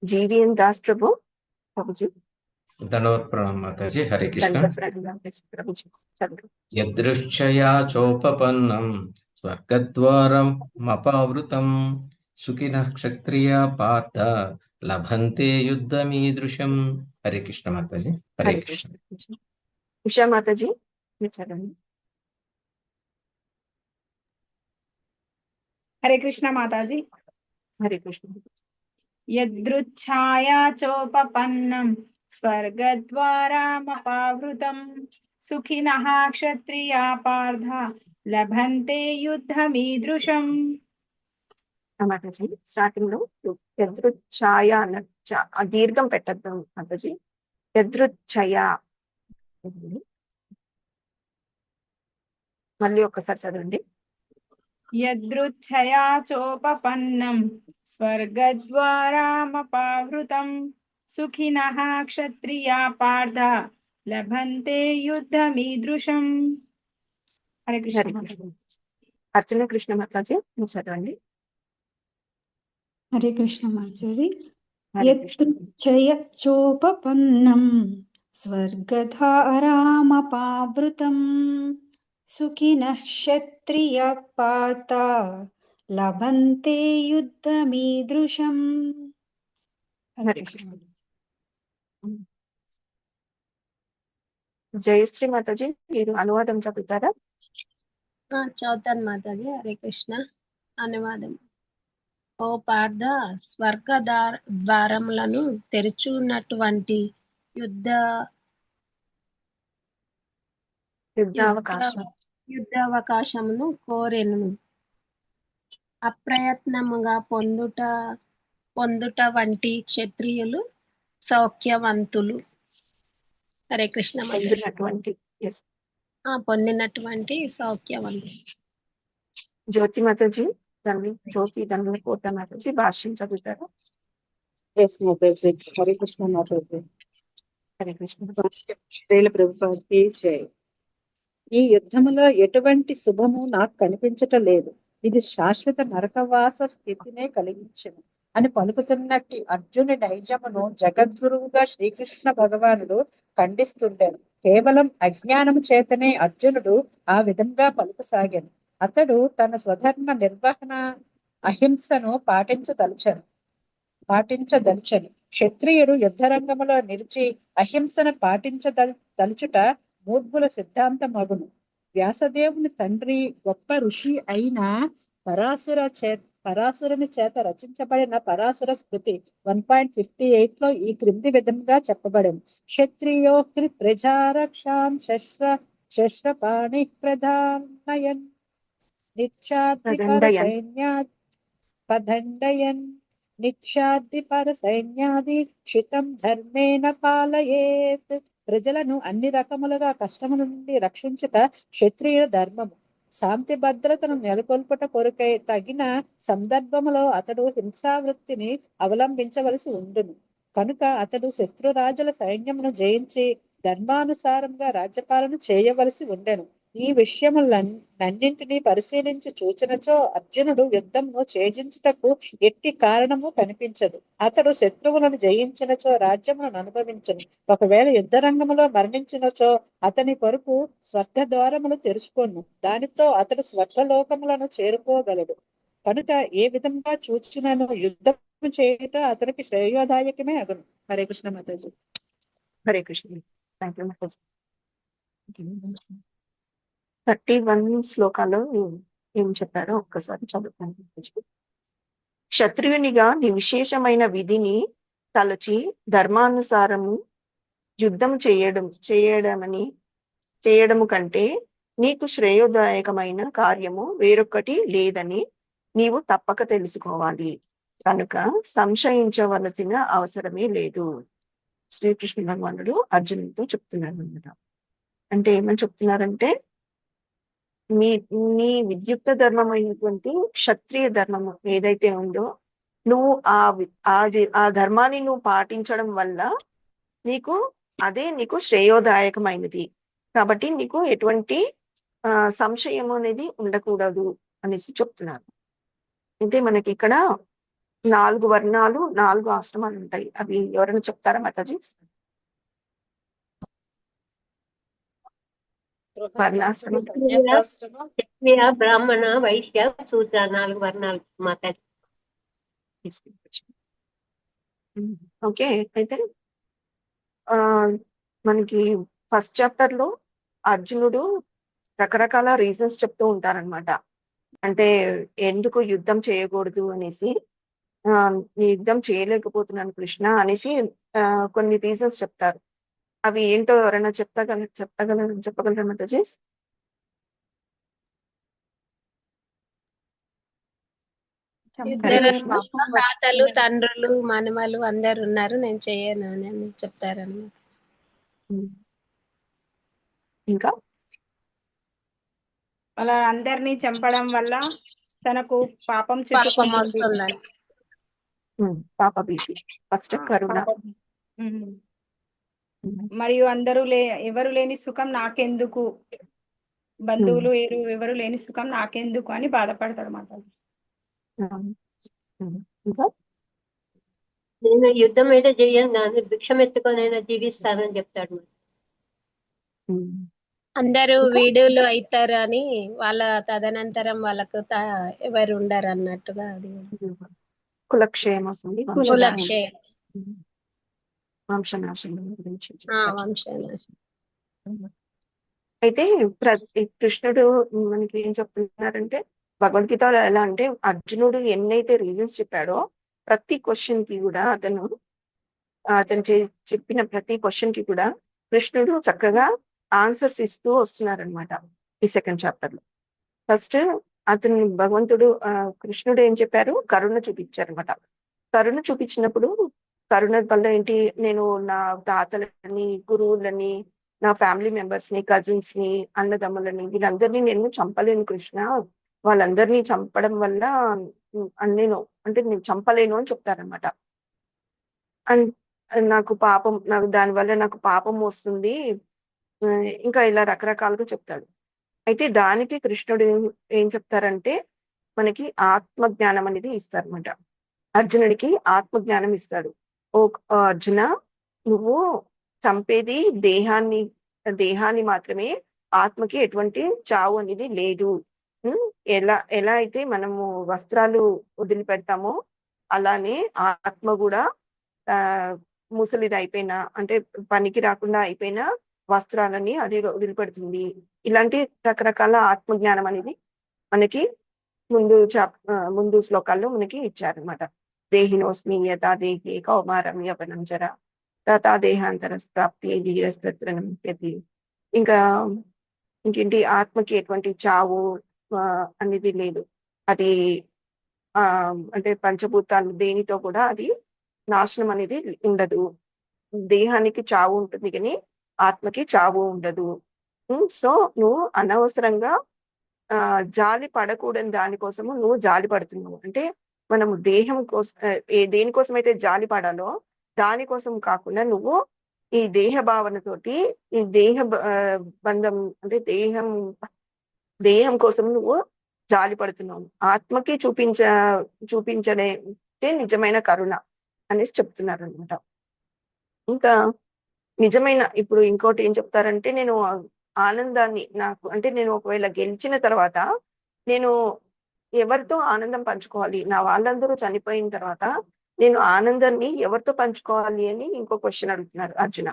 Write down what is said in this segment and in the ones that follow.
GVN दास प्रभु प्रभुजी। दंडवत प्रणाम माताजी। हरे कृष्ण। दंडवत प्रणाम प्रभुजी। चलो। यदृच्छया चोपपन्नं स्वर्गद्वारमपावृतं सुखिनः क्षत्रिया पार्थ लभन्ते युद्धमीदृशम्। हरे कृष्ण माताजी। हरे हरे कृष्ण। कृष्ण। उषा माता जी चरण। हरे कृष्ण माताजी। हरे कृष्ण। यदृच्छाया चोपपन्नं स्वर्गद्वारामपावृतं सुखिनः क्षत्रिया पार्थ लभन्ते युद्धमीदृशम्। మాతాజీ స్టార్టింగ్ లో యదృచ్ఛాయ దీర్ఘం పెట్టద్దు మాతాజీ. యదృచ్ఛయ మళ్ళీ ఒక్కసారి చదవండి. यदृच्छया चोपपन्नं स्वर्गद्वारामपावृतं सुखिनः क्षत्रिया पार्थ लभन्ते युद्धमीदृशम्। हरे कृष्ण హరే माताजी। కృష్ణ. అర్చన కృష్ణ మాతాజీ మీరు చదవండి. हरे कृष्ण माचार्य। హరే కృష్ణ. यदृच्छया चोपपन्नं स्वर्गधारामपावृतं सुखिनः क्षत्रियः पार्थ लभन्ते युद्धमीदृशम्। हरे హరే कृष्ण। కృష్ణ. జయశ్రీ మాతాజీ మీరు అనువాదం చదువుతారా? చదువుతాను మాతాజీ. హరే కృష్ణ. అనువాదం. ఓ పార్థ, స్వర్గ ద్వారములను తెరుచున్నటువంటి యుద్ధ యుద్ధావకాశం యుద్ధావకాశమును కోరెను. అప్రయత్నముగా పొందుట వంటి క్షత్రియులు సౌఖ్యవంతులు. హరే కృష్ణ మాతాజీ. పొందినటువంటి పొందినటువంటి సౌఖ్యవంతులు. జ్యోతి మాతాజీ జ్యోతి ధనులకోట మాతాజీ భాష్యం చదువుతారా? ఎస్ మాతాజీ. హరే కృష్ణ మాతాజీ. హరే కృష్ణ. శ్రీల ప్రభుపాదికి జై. ఈ యుద్ధములో ఎటువంటి శుభము నాకు కనిపించటం లేదు. ఇది శాశ్వత నరకవాస స్థితినే కలిగించును అని పలుకుతున్నట్టు అర్జునుడి నైజమును జగద్గురువుగా శ్రీకృష్ణ భగవానుడు ఖండిస్తుంటాడు. కేవలం అజ్ఞానము చేతనే అర్జునుడు ఆ విధంగా పలుకసాగాను. అతడు తన స్వధర్మ నిర్వహణ అహింసను పాటించదలిచను. క్షత్రియుడు యుద్ధరంగములో నిలిచి అహింసను పాటించదలుచుట మూర్ఖుల సిద్ధాంతమగును. వ్యాసదేవుని తండ్రి గొప్ప ఋషి అయిన పరాశురుని చేత రచించబడిన పరాశుర స్మృతి 1.58 లో ఈ క్రింది విధంగా చెప్పబడింది. క్షత్రియో ప్రజారక్షాం శస్త్రపాణి ప్రధానయన్ నిక్షాద్దిపర సైన్యాది క్షితం ధర్మేణ పాలయేత్. ప్రజలను అన్ని రకములుగా కష్టము నుండి రక్షించుట క్షత్రియుల ధర్మము. శాంతి భద్రతను నెలకొల్పుట కొరకై తగిన సందర్భములో అతడు హింసావృత్తిని అవలంబించవలసి ఉండును. కనుక అతడు శత్రురాజుల సైన్యమును జయించి ధర్మానుసారంగా రాజ్యపాలన చేయవలసి ఉండెను. ఈ విషయములన్నింటినీ పరిశీలించి చూచినచో అర్జునుడు యుద్ధమును ఛేదించుటకు ఎట్టి కారణము కనిపించదు. అతడు శత్రువులను జయించినచో రాజ్యములను అనుభవించను. ఒకవేళ యుద్ధ రంగములో మరణించినచో అతని కొరకు స్వర్గ ద్వారములు తెరుచుకొను. దానితో అతడు స్వర్గలోకములను చేరుకోగలడు. కనుక ఏ విధంగా చూచినను యుద్ధం చేయట అతనికి శ్రేయోదాయకమే అగును. హరే కృష్ణ మాతాజీ. హరే కృష్ణ. Thank you Mataji. 31 శ్లోకాలు ఏం చెప్పారో ఒక్కసారి చదువుతాను. క్షత్రియునిగా నీ విశేషమైన విధిని తలచి ధర్మానుసారము యుద్ధం చేయడము కంటే నీకు శ్రేయోదాయకమైన కార్యము వేరొకటి లేదని నీవు తప్పక తెలుసుకోవాలి. కనుక సంశయించవలసిన అవసరమే లేదు. శ్రీకృష్ణ భగవానుడు అర్జునుడితో చెప్తున్నాడు అన్నమాట. అంటే ఏమని చెప్తున్నారంటే నీ విద్యుక్త ధర్మమైనటువంటి క్షత్రియ ధర్మము ఏదైతే ఉందో నువ్వు ఆ ధర్మాన్ని నువ్వు పాటించడం వల్ల నీకు శ్రేయోదాయకమైనది. కాబట్టి నీకు ఎటువంటి సంశయం అనేది ఉండకూడదు అనేసి చెప్తున్నారు. అయితే మనకి ఇక్కడ 4 వర్ణాలు 4 ఆశ్రమాలు ఉంటాయి. అవి ఎవరైనా చెప్తారా మాతాజీ? వర్ణాశ్రమం. సన్యాసాశ్రమం, క్షత్రియ బ్రాహ్మణ వైశ్య శూద్ర 4 వర్ణాలు మాతాజీ. ఓకే, అయితే మనకి ఫస్ట్ చాప్టర్ లో అర్జునుడు రకరకాల రీజన్స్ చెప్తూ ఉంటారనమాట. అంటే ఎందుకు యుద్ధం చేయకూడదు అనేసి, యుద్ధం చేయలేకపోతున్నాను కృష్ణ అనేసి కొన్ని రీజన్స్ చెప్తారు. అవి ఏంటో ఎవరైనా చెప్పగలరా మాతాజీ? యుద్ధరంగంలో తాతలు తండ్రులు మనమలు అందరు ఉన్నారు, నేను చేయను అని చెప్తారన్నమాట. ఇంకా అలా అందరినీ చంపడం వల్ల తనకు పాపం పాపం చుట్టుకుంటుంది. వస్తుందని. పాప భీతి. ఫస్ట్ కరుణ. ఉమ్. మరియు ఎవరు లేని సుఖం నాకెందుకు, బంధువులు ఎవరు లేని సుఖం నాకెందుకు అని బాధపడతాడు మాతాజీ. ఇంకా నేను యుద్ధం అయితే చెయ్యను కానీ భిక్షం ఎత్తుకొనైనా జీవిస్తానని చెప్తాడు. అందరూ వీడులు అవుతారు అని వాళ్ళ తదనంతరం వాళ్ళకు ఎవరు ఉండరు అన్నట్టుగా కులక్షయం అవుతుంది. కులక్షయం, వంశనాశనం గురించి వంశనాశం. అయితే కృష్ణుడు మనకి ఏం చెప్తున్నారంటే, భగవద్గీతలో ఎలా అంటే అర్జునుడు ఎన్నైతే రీజన్స్ చెప్పాడో ప్రతి క్వశ్చన్ కి కూడా అతను చెప్పిన ప్రతి క్వశ్చన్ కి కూడా కృష్ణుడు చక్కగా ఆన్సర్స్ ఇస్తూ వస్తున్నారనమాట ఈ సెకండ్ చాప్టర్ లో. ఫస్ట్ అతను భగవంతుడు కృష్ణుడు ఏం చెప్పారు, కరుణ చూపించారనమాట. కరుణ చూపించినప్పుడు కరుణ వల్ల ఏంటి, నేను నా తాతలని, గురువులని, నా ఫ్యామిలీ మెంబర్స్ ని, కజిన్స్ ని, అన్నదమ్ములని వీళ్ళందరినీ నేను చంపలేను కృష్ణ, వాళ్ళందరినీ చంపడం వల్ల నేను చంపలేను అని చెప్తారనమాట. అండ్ నాకు దానివల్ల నాకు పాపం వస్తుంది, ఇంకా ఇలా రకరకాలుగా చెప్తాడు. అయితే దానికి కృష్ణుడు ఏం చెప్తారంటే మనకి ఆత్మజ్ఞానం అనేది ఇస్తారనమాట. అర్జునుడికి ఆత్మజ్ఞానం ఇస్తాడు. ఓ అర్జున, నువ్వు చంపేది దేహాన్ని మాత్రమే, ఆత్మకి ఎటువంటి చావు అనేది లేదు. ఎలా అయితే మనము వస్త్రాలు వదిలిపెడతామో అలానే ఆత్మ కూడా ముసలిది అయిపోయినా, అంటే పనికి రాకుండా అయిపోయినా వస్త్రాలని అది వదిలిపెడుతుంది. ఇలాంటి రకరకాల ఆత్మజ్ఞానం అనేది మనకి ముందు శ్లోకాల్లో మనకి ఇచ్చారనమాట. దేహినోస్మి యథా దేహే కౌమారం యవనం జర తథా దేహాంతర ప్రాప్తి ధీరస్తత్రనముప్యతి. ఇంకేంటి, ఆత్మకి ఎటువంటి చావు అనేది లేదు. అది అంటే పంచభూతాలు దేనితో కూడా అది నాశనం అనేది ఉండదు. దేహానికి చావు ఉంటుంది కానీ ఆత్మకి చావు ఉండదు. సో నువ్వు అనవసరంగా జాలి పడకూడని దానికోసము నువ్వు జాలి పడుతున్నావు. అంటే మనము దేహం కోసం దేనికోసం అయితే జాలి పడాలో దానికోసం కాకుండా నువ్వు ఈ దేహ భావనతోటి ఈ దేహ బంధం అంటే దేహం కోసం నువ్వు జాలి పడుతున్నావు. ఆత్మకి చూపించడే నిజమైన కరుణ అనేసి చెప్తున్నారు అనమాట. ఇంకా నిజమైన ఇప్పుడు ఇంకోటి ఏం చెప్తారంటే, నేను ఆనందాన్ని నేను ఒకవేళ గెలిచిన తర్వాత నేను ఎవరితో ఆనందం పంచుకోవాలి, నా వాళ్ళందరూ చనిపోయిన తర్వాత నేను ఆనందాన్ని ఎవరితో పంచుకోవాలి అని ఇంకో క్వశ్చన్ అడుగుతున్నారు అర్జున.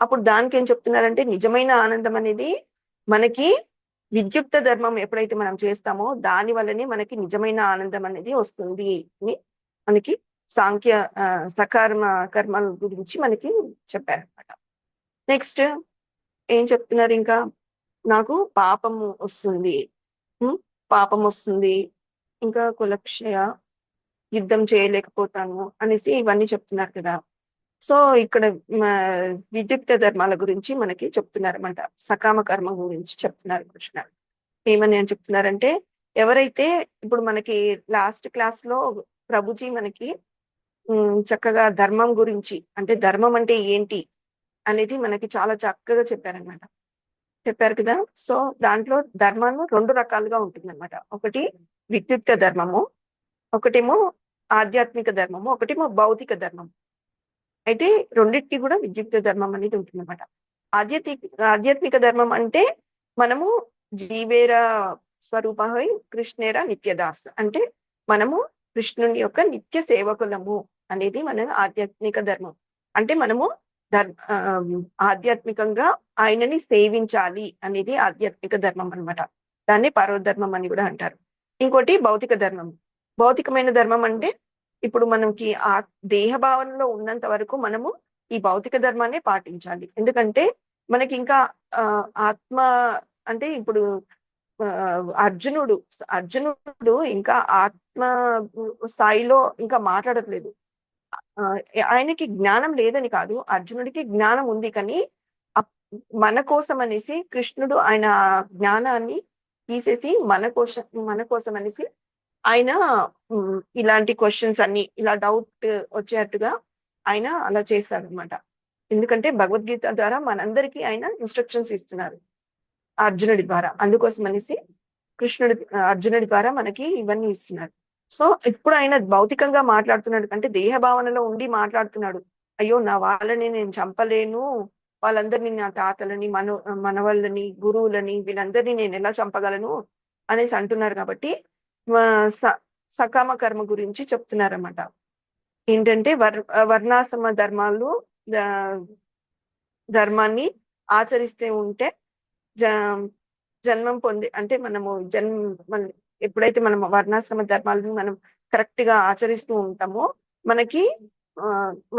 అప్పుడు దానికి ఏం చెప్తున్నారంటే, నిజమైన ఆనందం అనేది మనకి విద్యుక్త ధర్మం ఎప్పుడైతే మనం చేస్తామో దాని వల్లనే మనకి నిజమైన ఆనందం అనేది వస్తుంది అని మనకి కర్మల గురించి మనకి చెప్పారనమాట. నెక్స్ట్ ఏం చెప్తున్నారు, ఇంకా నాకు పాపం వస్తుంది, ఇంకా కులక్షయ, యుద్ధం చేయలేకపోతాను అనేసి ఇవన్నీ చెప్తున్నారు కదా. సో ఇక్కడ విద్యుక్త ధర్మాల గురించి మనకి చెప్తున్నారు అనమాట. సకామ కర్మ గురించి చెప్తున్నారు కృష్ణ. ఏమని అని చెప్తున్నారంటే, ఎవరైతే ఇప్పుడు మనకి లాస్ట్ క్లాస్ లో ప్రభుజీ మనకి చక్కగా ధర్మం గురించి, అంటే ధర్మం అంటే ఏంటి అనేది మనకి చాలా చక్కగా చెప్పారు కదా. సో దాంట్లో ధర్మాన్ని 2 రకాలుగా ఉంటుందన్నమాట. ఒకటి విద్యుక్త ధర్మము, ఒకటేమో ఆధ్యాత్మిక ధర్మము, ఒకటేమో భౌతిక ధర్మం. అయితే రెండింటికి కూడా విద్యుక్త ధర్మం అనేది ఉంటుందన్నమాట. ఆధ్యాత్మిక ధర్మం అంటే మనము జీవేర స్వరూపహై కృష్ణేర నిత్యదాస్, అంటే మనము కృష్ణుని యొక్క నిత్య సేవకులము అనేది మన ఆధ్యాత్మిక ధర్మం. అంటే మనము ఆధ్యాత్మికంగా ఆయనని సేవించాలి అనేది ఆధ్యాత్మిక ధర్మం అన్నమాట. దాన్ని పరధర్మం అని కూడా అంటారు. ఇంకోటి భౌతిక ధర్మం. భౌతికమైన ధర్మం అంటే ఇప్పుడు మనకి ఆ దేహ భావనలో ఉన్నంత వరకు మనము ఈ భౌతిక ధర్మాన్ని పాటించాలి. ఎందుకంటే మనకి ఇంకా ఆత్మ అంటే ఇప్పుడు అర్జునుడు ఇంకా ఆత్మ స్థాయిలో ఇంకా మాట్లాడట్లేదు. ఆయనకి జ్ఞానం లేదని కాదు, అర్జునుడికి జ్ఞానం ఉంది, కానీ మన కోసం అనేసి కృష్ణుడు ఆయన జ్ఞానాన్ని తీసేసి మన కోసం అనేసి ఆయన ఇలాంటి క్వశ్చన్స్ అన్ని ఇలా డౌట్ వచ్చేట్టుగా ఆయన అలా చేస్తారనమాట. ఎందుకంటే భగవద్గీత ద్వారా మనందరికీ ఆయన ఇన్స్ట్రక్షన్స్ ఇస్తున్నారు అర్జునుడి ద్వారా. అందుకోసం అనేసి అర్జునుడి ద్వారా మనకి ఇవన్నీ ఇస్తున్నారు. సో ఇప్పుడు ఆయన భౌతికంగా మాట్లాడుతున్నాడు అంటే దేహ భావనలో ఉండి మాట్లాడుతున్నాడు. అయ్యో నా వాళ్ళని నేను చంపలేను, వాళ్ళందరినీ నా తాతలని మనవళ్ళని గురువులని వీళ్ళందరినీ నేను ఎలా చంపగలను అనేసి అంటున్నారు. కాబట్టి సకామ కర్మ గురించి చెప్తున్నారన్నమాట. ఏంటంటే వర్ణాశ్రమ ధర్మాన్ని ఆచరిస్తే ఉంటే జన్మం పొంది అంటే మనము ఎప్పుడైతే మనం వర్ణాశ్రమ ధర్మాలను మనం కరెక్ట్ గా ఆచరిస్తూ ఉంటామో మనకి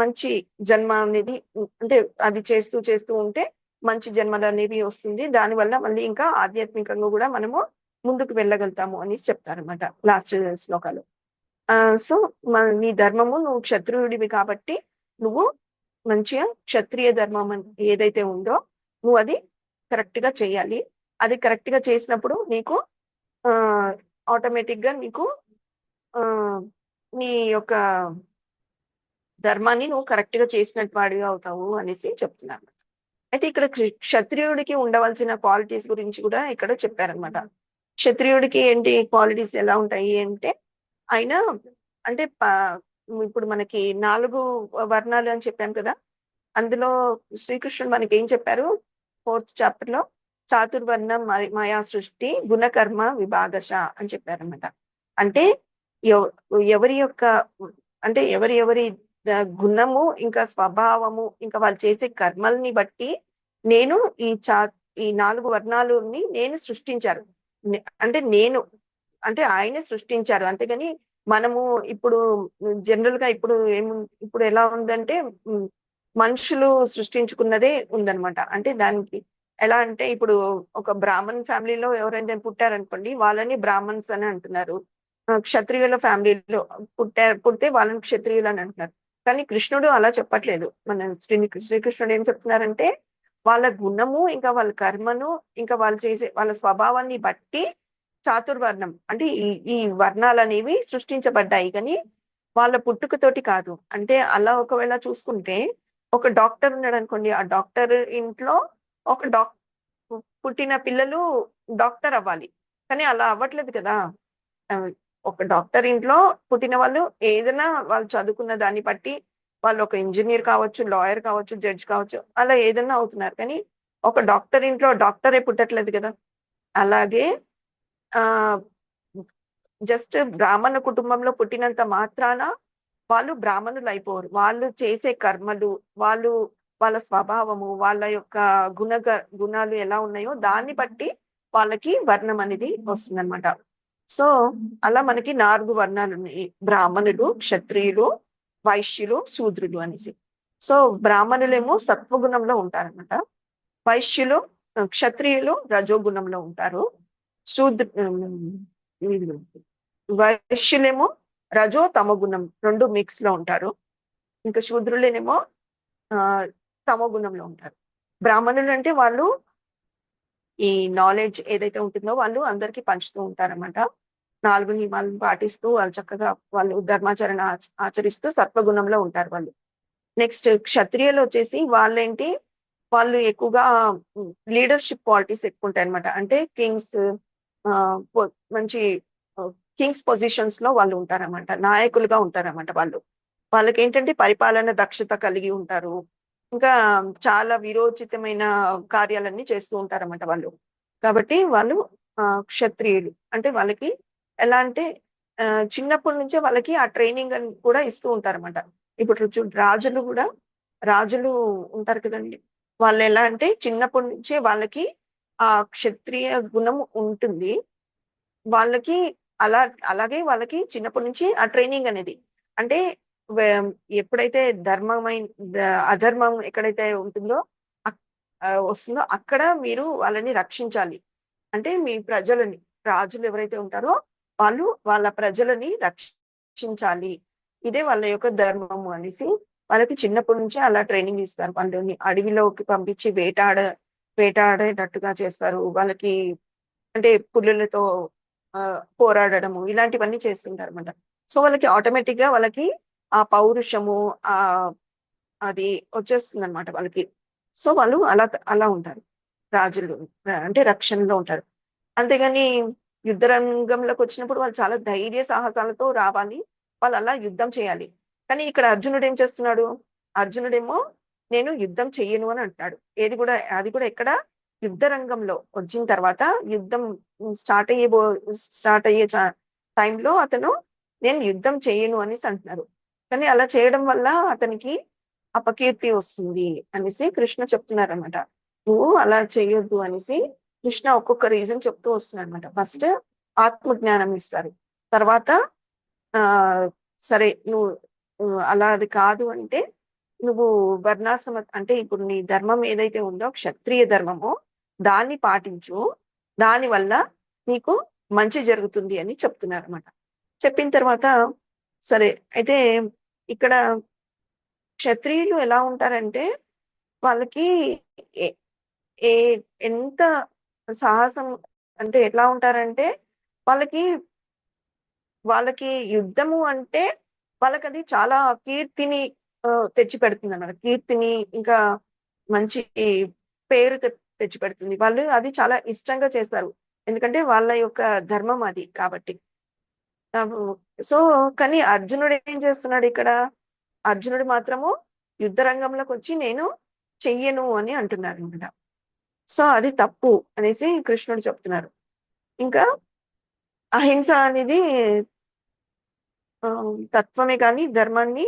మంచి జన్మ అనేది అంటే అది చేస్తూ ఉంటే మంచి జన్మలు అనేవి వస్తుంది. దానివల్ల మళ్ళీ ఇంకా ఆధ్యాత్మికంగా కూడా మనము ముందుకు వెళ్ళగలుగుతాము అని చెప్తారన్నమాట లాస్ట్ శ్లోకాలు. సో నీ ధర్మము, నువ్వు క్షత్రియుడివి కాబట్టి నువ్వు మంచిగా క్షత్రియ ధర్మం ఏదైతే ఉందో నువ్వు అది కరెక్ట్ గా చేయాలి. అది కరెక్ట్ గా చేసినప్పుడు నీకు ఆటోమేటిక్ గా నీకు నీ యొక్క ధర్మాన్ని నువ్వు కరెక్ట్ గా చేసినట్టు వాడిగా అవుతావు అనేసి చెప్తున్నారు. అయితే ఇక్కడ క్షత్రియుడికి ఉండవలసిన క్వాలిటీస్ గురించి కూడా ఇక్కడ చెప్పారనమాట. క్షత్రియుడికి ఏంటి క్వాలిటీస్ ఎలా ఉంటాయి అంటే ఆయన అంటే ఇప్పుడు మనకి 4 వర్ణాలు అని చెప్పాం కదా, అందులో శ్రీకృష్ణుడు మనకి ఏం చెప్పారు 4th చాప్టర్ లో చాతుర్వర్ణం మాయా సృష్టి గుణకర్మ విభాగశ అని చెప్పారనమాట. అంటే ఎవరి యొక్క అంటే ఎవరి గుణము ఇంకా స్వభావము ఇంకా వాళ్ళు చేసే కర్మల్ని బట్టి నేను ఈ 4 వర్ణాలని నేను సృష్టించారు. అంటే ఆయనే సృష్టించారు. అంతేగాని మనము ఇప్పుడు జనరల్ గా ఇప్పుడు ఎలా ఉందంటే మనుషులు సృష్టించుకున్నదే ఉందన్నమాట. అంటే దానికి ఎలా అంటే ఇప్పుడు ఒక బ్రాహ్మణ్ ఫ్యామిలీలో ఎవరైనా పుట్టారనుకోండి వాళ్ళని బ్రాహ్మణ్స్ అని అంటున్నారు. క్షత్రియుల ఫ్యామిలీలో పుడితే వాళ్ళని క్షత్రియులు అని అంటున్నారు. కానీ కృష్ణుడు అలా చెప్పట్లేదు. మన శ్రీకృష్ణుడు ఏం చెప్తున్నారంటే వాళ్ళ గుణము ఇంకా వాళ్ళ కర్మను ఇంకా వాళ్ళు చేసే వాళ్ళ స్వభావాన్ని బట్టి చాతుర్వర్ణం అంటే ఈ వర్ణాలు అనేవి సృష్టించబడ్డాయి, కానీ వాళ్ళ పుట్టుకతోటి కాదు. అంటే అలా ఒకవేళ చూసుకుంటే ఒక డాక్టర్ ఉన్నాడు అనుకోండి, ఆ డాక్టర్ ఇంట్లో ఒక పుట్టిన పిల్లలు డాక్టర్ అవ్వాలి, కానీ అలా అవ్వట్లేదు కదా. ఒక డాక్టర్ ఇంట్లో పుట్టిన వాళ్ళు ఏదైనా వాళ్ళు చదువుకున్న దాన్ని బట్టి వాళ్ళు ఒక ఇంజనీర్ కావచ్చు, లాయర్ కావచ్చు, జడ్జ్ కావచ్చు, అలా ఏదైనా అవుతున్నారు. కానీ ఒక డాక్టర్ ఇంట్లో డాక్టరే పుట్టట్లేదు కదా. అలాగే జస్ట్ బ్రాహ్మణ కుటుంబంలో పుట్టినంత మాత్రాన వాళ్ళు బ్రాహ్మణులు అయిపోరు. వాళ్ళు చేసే కర్మలు, వాళ్ళ స్వభావము, వాళ్ళ యొక్క గుణాలు ఎలా ఉన్నాయో దాన్ని బట్టి వాళ్ళకి వర్ణం అనేది వస్తుందన్నమాట. సో అలా మనకి 4 వర్ణాలు ఉన్నాయి: బ్రాహ్మణులు, క్షత్రియులు, వైశ్యులు, శూద్రులు అనేసి. సో బ్రాహ్మణులేమో సత్వగుణంలో ఉంటారన్నమాట. క్షత్రియులు రజోగుణంలో ఉంటారు. వైశ్యులేమో రజో తమ గుణం 2 మిక్స్ లో ఉంటారు. ఇంకా శూద్రులేనేమో తమో గుణంలో ఉంటారు. బ్రాహ్మణులు అంటే వాళ్ళు ఈ నాలెడ్జ్ ఏదైతే ఉంటుందో వాళ్ళు అందరికీ పంచుతూ ఉంటారన్నమాట. 4 నియమాలను పాటిస్తూ వాళ్ళు చక్కగా వాళ్ళు ధర్మాచరణ ఆచరిస్తూ సత్వగుణంలో ఉంటారు వాళ్ళు. నెక్స్ట్ క్షత్రియులు వచ్చేసి వాళ్ళు ఎక్కువగా లీడర్షిప్ క్వాలిటీస్ ఎక్కువ ఉంటాయి అనమాట. అంటే కింగ్స్, మంచి కింగ్స్ పొజిషన్స్ లో వాళ్ళు ఉంటారన్నమాట, నాయకులుగా ఉంటారన్నమాట. వాళ్ళకి ఏంటంటే పరిపాలన దక్షత కలిగి ఉంటారు, ఇంకా చాలా విరోచితమైన కార్యాలన్నీ చేస్తూ ఉంటారన్నమాట వాళ్ళు. కాబట్టి వాళ్ళు క్షత్రియులు. అంటే వాళ్ళకి ఎలా అంటే చిన్నప్పటి నుంచే వాళ్ళకి ఆ ట్రైనింగ్ అని కూడా ఇస్తూ ఉంటారన్నమాట. ఇప్పుడు రాజులు ఉంటారు కదండి, వాళ్ళు ఎలా అంటే చిన్నప్పటి నుంచే వాళ్ళకి ఆ క్షత్రియ గుణం ఉంటుంది వాళ్ళకి. అలాగే వాళ్ళకి చిన్నప్పటి నుంచి ఆ ట్రైనింగ్ అనేది, అంటే ఎప్పుడైతే అధర్మం ఎక్కడైతే ఉంటుందో వస్తుందో అక్కడ మీరు వాళ్ళని రక్షించాలి. అంటే మీ ప్రజలని, రాజులు ఎవరైతే ఉంటారో వాళ్ళు వాళ్ళ ప్రజలని రక్షించాలి, ఇదే వాళ్ళ యొక్క ధర్మము అనేసి వాళ్ళకి చిన్నప్పటి నుంచే అలా ట్రైనింగ్ ఇస్తారు. వాళ్ళని అడవిలోకి పంపించి వేటాడేటట్టుగా చేస్తారు. వాళ్ళకి అంటే పులులతో పోరాడము ఇలాంటివన్నీ చేస్తుంటారు అనమాట. సో వాళ్ళకి ఆటోమేటిక్ గా వాళ్ళకి ఆ పౌరుషము అది వచ్చేస్తుంది అనమాట వాళ్ళకి. సో వాళ్ళు అలా ఉంటారు రాజులు, అంటే రక్షణలో ఉంటారు. అంతేగాని యుద్ధ రంగంలోకి వచ్చినప్పుడు వాళ్ళు చాలా ధైర్య సాహసాలతో రావాలి, వాళ్ళు అలా యుద్ధం చేయాలి. కానీ ఇక్కడ అర్జునుడు ఏం చేస్తున్నాడు, అర్జునుడేమో నేను యుద్ధం చెయ్యను అని అంటున్నాడు. అది కూడా ఎక్కడ యుద్ధ రంగంలో వచ్చిన తర్వాత యుద్ధం స్టార్ట్ అయ్యే టైంలో అతను నేను యుద్ధం చేయను అనేసి అంటున్నారు. కానీ అలా చేయడం వల్ల అతనికి అపకీర్తి వస్తుంది అనేసి కృష్ణ చెప్తున్నారు అనమాట. నువ్వు అలా చేయొద్దు అనేసి కృష్ణ ఒక్కొక్క రీజన్ చెప్తూ వస్తున్నాడు అనమాట. ఫస్ట్ ఆత్మజ్ఞానం ఇస్తారు, తర్వాత సరే నువ్వు అలా అది కాదు అంటే నువ్వు వర్ణాశ్రమ అంటే ఇప్పుడు నీ ధర్మం ఏదైతే ఉందో క్షత్రియ ధర్మమో దాన్ని పాటించు, దాని వల్ల నీకు మంచి జరుగుతుంది అని చెప్తున్నారు అనమాట. చెప్పిన తర్వాత సరే అయితే ఇక్కడ క్షత్రియులు ఎలా ఉంటారంటే వాళ్ళకి ఎంత సాహసం, అంటే ఎట్లా ఉంటారంటే వాళ్ళకి యుద్ధము అంటే వాళ్ళకి అది చాలా కీర్తిని తెచ్చి పెడుతుంది అన్నమాట. కీర్తిని ఇంకా మంచి పేరు తెచ్చి పెడుతుంది. వాళ్ళు అది చాలా ఇష్టంగా చేస్తారు, ఎందుకంటే వాళ్ళ యొక్క ధర్మం అది కాబట్టి. సో కానీ అర్జునుడు ఏం చేస్తున్నాడు ఇక్కడ, అర్జునుడు మాత్రము యుద్ధ రంగంలోకి వచ్చి నేను చెయ్యను అని అంటున్నారు అనమాట. సో అది తప్పు అనేసి కృష్ణుడు చెప్తున్నారు. ఇంకా అహింస అనేది తత్వమే కానీ ధర్మాన్ని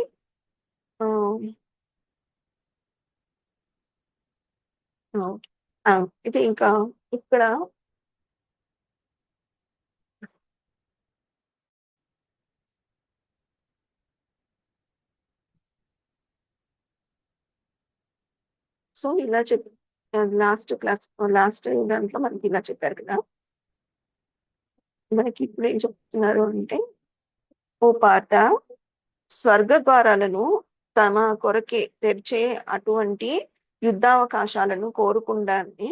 ఇది ఇంకా ఇక్కడ సో ఇలా లాస్ట్ దాంట్లో మనకి ఇలా చెప్పారు కదా. మనకి ఇప్పుడు ఏం చెప్తున్నారు అంటే, ఓ పార్థ, స్వర్గ ద్వారాలను తమ కొరకే తెరిచే అటువంటి యుద్ధావకాశాలను కోరుకుండానే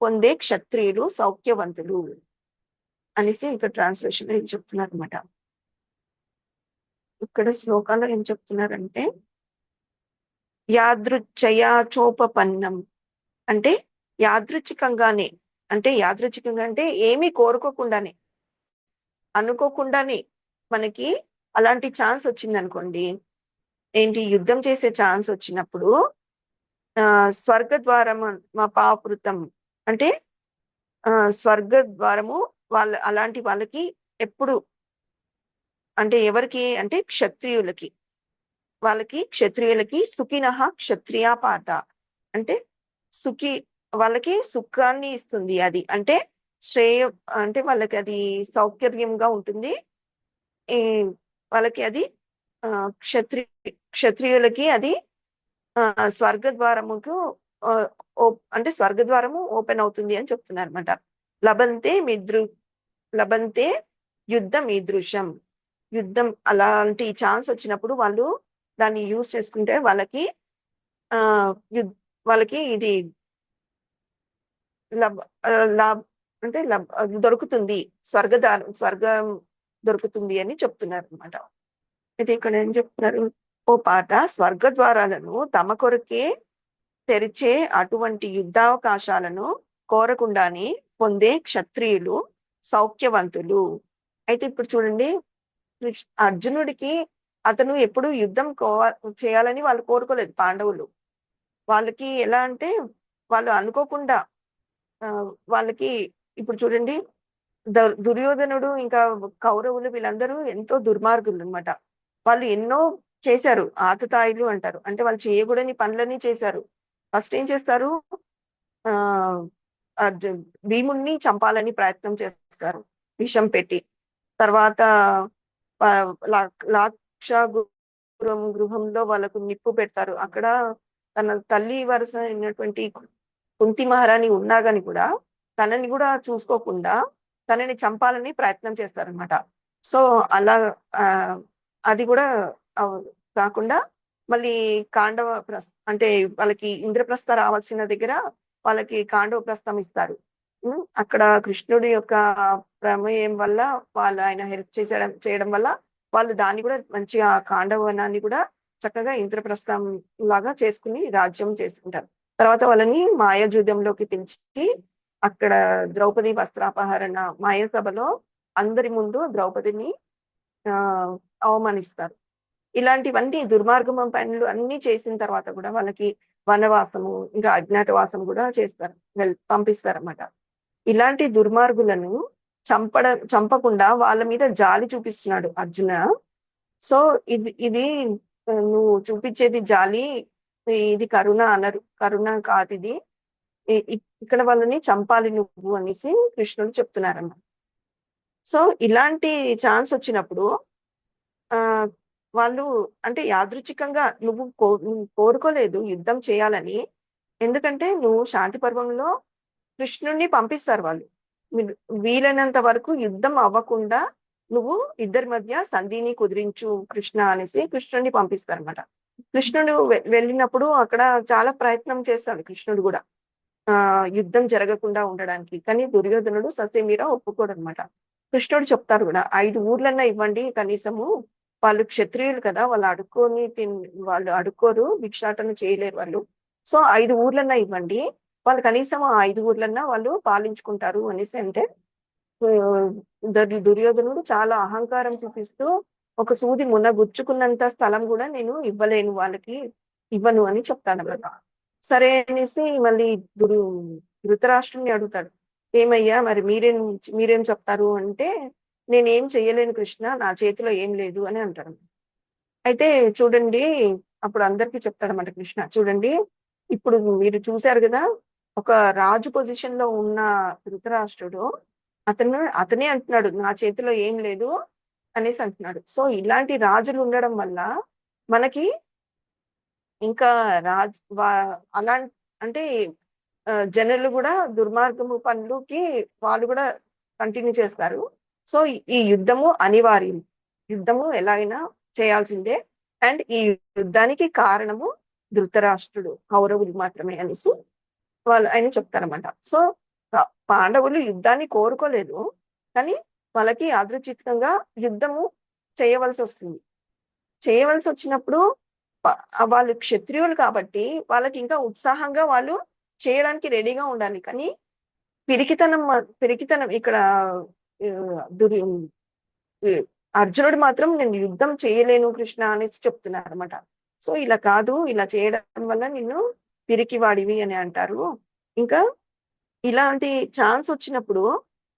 పొందే క్షత్రియులు సౌఖ్యవంతులు అనేసి ఇక్కడ ట్రాన్స్లేషన్ ఏం చెప్తున్నారు అనమాట. ఇక్కడ శ్లోకాల్లో ఏం చెప్తున్నారంటే యాదృచ్ఛయాచోపపన్నం అంటే యాదృచ్ఛికంగానే, అంటే ఏమీ కోరుకోకుండానే, అనుకోకుండానే మనకి అలాంటి ఛాన్స్ వచ్చింది అనుకోండి, ఏంటి యుద్ధం చేసే ఛాన్స్ వచ్చినప్పుడు స్వర్గ ద్వారం మా పాపృతం అంటే స్వర్గ ద్వారము అలాంటి వాళ్ళకి ఎప్పుడు అంటే ఎవరికి అంటే క్షత్రియులకి సుఖినః క్షత్రియా పాత అంటే వాళ్ళకి సుఖాన్ని ఇస్తుంది. అది అంటే అంటే వాళ్ళకి అది సౌకర్యంగా ఉంటుంది. వాళ్ళకి అది క్షత్రియులకి అది స్వర్గద్వారముకు అంటే స్వర్గద్వారము ఓపెన్ అవుతుంది అని చెప్తున్నారు అనమాట. లభంతే యుద్ధం ఈదృశం, యుద్ధం అలాంటి ఛాన్స్ వచ్చినప్పుడు వాళ్ళు దాన్ని యూజ్ చేసుకుంటే వాళ్ళకి ఇది అంటే దొరుకుతుంది, స్వర్గం దొరుకుతుంది అని చెప్తున్నారు అనమాట. అయితే ఇక్కడ ఏం చెప్తున్నారు, ఓ పాట స్వర్గద్వారాలను తమ కొరకే తెరిచే అటువంటి యుద్ధావకాశాలను కోరకుండానే పొందే క్షత్రియులు సౌఖ్యవంతులు అయితే ఇప్పుడు చూడండి, అర్జునుడికి అతను ఎప్పుడు యుద్ధం చేయాలని వాళ్ళు కోరుకోలేదు పాండవులు. వాళ్ళకి ఎలా అంటే వాళ్ళు అనుకోకుండా వాళ్ళకి ఇప్పుడు చూడండి, దుర్యోధనుడు ఇంకా కౌరవులు వీళ్ళందరూ ఎంతో దుర్మార్గులు అన్నమాట. వాళ్ళు ఎన్నో చేశారు, ఆతతాయిలు అంటారు, అంటే వాళ్ళు చేయకూడని పనులన్నీ చేశారు. ఫస్ట్ ఏం చేస్తారు, ఆ భీముణ్ణి చంపాలని ప్రయత్నం చేస్తారు విషం పెట్టి. తర్వాత గృహంలో వాళ్ళకు నిప్పు పెడతారు. అక్కడ తన తల్లి వరుస అయినటువంటి కుంతి మహారాణి ఉన్నా గాని కూడా తనని కూడా చూసుకోకుండా తనని చంపాలని ప్రయత్నం చేస్తారనమాట. సో అలా అది కూడా కాకుండా మళ్ళీ అంటే వాళ్ళకి ఇంద్రప్రస్థ రావాల్సిన దగ్గర వాళ్ళకి కాండవ ప్రస్థం ఇస్తారు. అక్కడ కృష్ణుడి యొక్క ప్రమేయం వల్ల వాళ్ళు ఆయన హెల్ప్ చేయడం వల్ల వాళ్ళు దాన్ని కూడా మంచిగా కాండవనాన్ని కూడా చక్కగా ఇంద్రప్రస్థం లాగా చేసుకుని రాజ్యం చేసుకుంటారు. తర్వాత వాళ్ళని మాయాజూదంలోకి పిలిచి అక్కడ ద్రౌపది వస్త్రాపహరణ మాయ సభలో అందరి ముందు ద్రౌపదిని అవమానిస్తారు. ఇలాంటివన్నీ దుర్మార్గం పనులు అన్ని చేసిన తర్వాత కూడా వాళ్ళకి వనవాసము ఇంకా అజ్ఞాతవాసం కూడా చేస్తారు, పంపిస్తారన్నమాట. ఇలాంటి దుర్మార్గులను చంపకుండా వాళ్ళ మీద జాలి చూపిస్తున్నాడు అర్జున. సో ఇది నువ్వు చూపించేది జాలి, ఇది కరుణ అనరు, కరుణ కాదు ఇది, ఇక్కడ వాళ్ళని చంపాలి నువ్వు అనేసి కృష్ణుడు చెప్తున్నారన్నమాట. సో ఇలాంటి ఛాన్స్ వచ్చినప్పుడు వాళ్ళు అంటే యాదృచ్ఛికంగా నువ్వు కోరుకోలేదు యుద్ధం చేయాలని, ఎందుకంటే నువ్వు శాంతి పర్వంలో కృష్ణుడిని పంపిస్తారు వాళ్ళు. వీలైనంత వరకు యుద్ధం అవ్వకుండా నువ్వు ఇద్దరి మధ్య సంధిని కుదిరించు కృష్ణ అనేసి కృష్ణుడిని పంపిస్తారన్నమాట. కృష్ణుడు వెళ్ళినప్పుడు అక్కడ చాలా ప్రయత్నం చేస్తాడు కృష్ణుడు కూడా యుద్ధం జరగకుండా ఉండడానికి. కానీ దుర్యోధనుడు ససేమీరా ఒప్పుకోడు అనమాట. కృష్ణుడు చెప్తారు కూడా 5 ఊర్లన్నా ఇవ్వండి కనీసము, వాళ్ళు క్షత్రియులు కదా, వాళ్ళు అడుక్కోరు, భిక్షాటన చేయలేరు వాళ్ళు. సో 5 ఊర్లన్నా ఇవ్వండి, వాళ్ళు కనీసం 5 ఊర్లన్నా వాళ్ళు పాలించుకుంటారు అనేసి అంటే దుర్యోధనుడు చాలా అహంకారం చూపిస్తూ ఒక సూది గుచ్చుకున్నంత స్థలం కూడా నేను ఇవ్వలేను, వాళ్ళకి ఇవ్వను అని చెప్తాడన్నమాట. సరే అనేసి మళ్ళీ ధృతరాష్ట్రుని అడుగుతాడు, ఏమయ్యా మరి మీరేం చెప్తారు అంటే, నేనేం చెయ్యలేను కృష్ణ, నా చేతిలో ఏం లేదు అని అంటాడు. అయితే చూడండి, అప్పుడు అందరికీ చెప్తాడన్నమాట కృష్ణ, చూడండి ఇప్పుడు మీరు చూశారు కదా, ఒక రాజు పొజిషన్ లో ఉన్న ధృతరాష్ట్రుడు అతనే అంటున్నాడు నా చేతిలో ఏం లేదు అనేసి అంటున్నాడు. సో ఇలాంటి రాజులు ఉండడం వల్ల మనకి ఇంకా అలా అంటే జనులు కూడా దుర్మార్గము పనులకి వాళ్ళు కూడా కంటిన్యూ చేస్తారు. సో ఈ యుద్ధము అనివార్యం, యుద్ధము ఎలాగైనా చేయాల్సిందే, అండ్ ఈ యుద్ధానికి కారణము ధృతరాష్ట్రుడు, కౌరవులు మాత్రమే అనేసి ఆయన చెప్తారన్నమాట. సో పాండవులు యుద్ధాన్ని కోరుకోలేదు, కానీ వాళ్ళకి యాదృచ్ఛికంగా యుద్ధము చేయవలసి వస్తుంది. చేయవలసి వచ్చినప్పుడు వాళ్ళు క్షత్రియులు కాబట్టి వాళ్ళకి ఇంకా ఉత్సాహంగా వాళ్ళు చేయడానికి రెడీగా ఉండాలి. కానీ పిరికితనం ఇక్కడ అర్జునుడు మాత్రం నేను యుద్ధం చేయలేను కృష్ణ అనేసి చెప్తున్నారు అనమాట. సో ఇలా కాదు, ఇలా చేయడం వల్ల నిన్ను పిరికివాడివి అని అంటారు. ఇంకా ఇలాంటి ఛాన్స్ వచ్చినప్పుడు